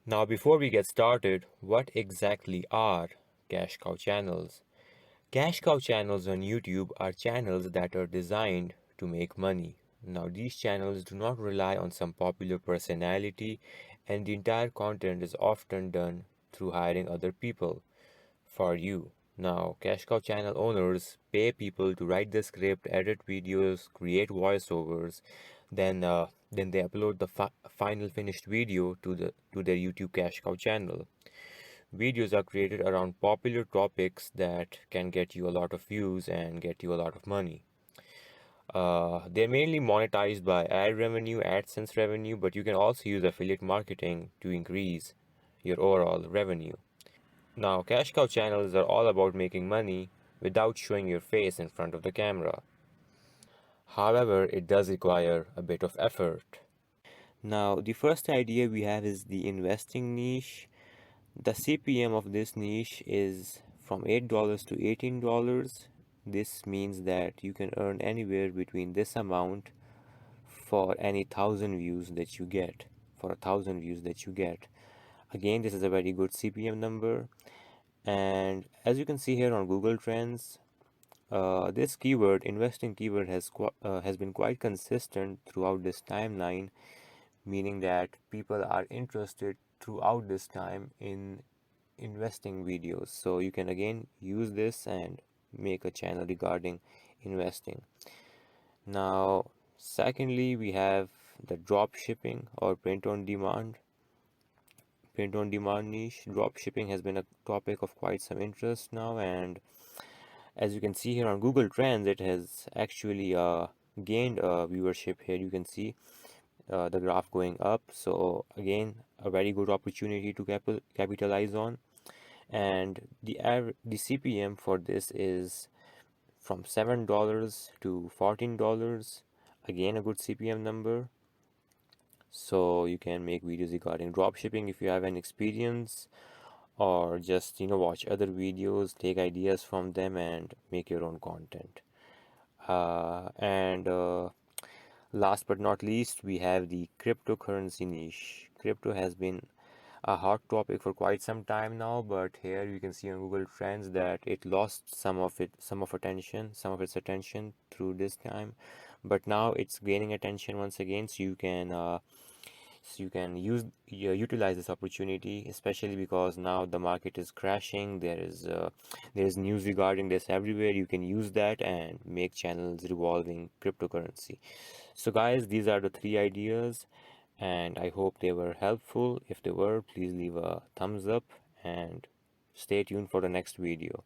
Now, before we get started, what exactly are cash cow channels? Cash cow channels on YouTube are channels that are designed to make money. Now, these channels do not rely on some popular personality, and the entire content is often done through hiring other people for you. Now, cash cow channel owners pay people to write the script, edit videos, create voiceovers, then they upload the final finished video to their YouTube cash cow channel. Videos are created around popular topics that can get you a lot of views and get you a lot of money. They're mainly monetized by ad revenue, AdSense revenue, but you can also use affiliate marketing to increase your overall revenue. Now, cash cow channels are all about making money without showing your face in front of the camera. However, it does require a bit of effort. Now, the first idea we have is the investing niche. The CPM of this niche is from $8 to $18. This means that you can earn anywhere between this amount for any thousand views that you get. For a thousand views that you get. Again, this is a very good CPM number. And as you can see here on Google Trends, this keyword, investing keyword, has been quite consistent throughout this timeline, meaning that people are interested throughout this time in investing videos. So you can again use this and make a channel regarding investing. Now, secondly, we have the drop shipping or print on demand. Print on demand niche. Drop shipping has been a topic of quite some interest now, and as you can see here on Google Trends, it has actually gained viewership. Here you can see the graph going up. So again, a very good opportunity to capitalize on. And the CPM for this is from $7 to $14. Again, a good CPM number. So you can make videos regarding drop shipping if you have an experience, or just watch other videos, take ideas from them and make your own content. And last but not least, we have the cryptocurrency niche. Crypto has been a hot topic for quite some time now, but here you can see on Google Trends that it lost some of its attention through this time, but now it's gaining attention once again. So you can utilize this opportunity, especially because now the market is crashing. There is news regarding this everywhere. You can use that and make channels revolving cryptocurrency. So guys, these are the three ideas, and I hope they were helpful. If they were, please leave a thumbs up and stay tuned for the next video.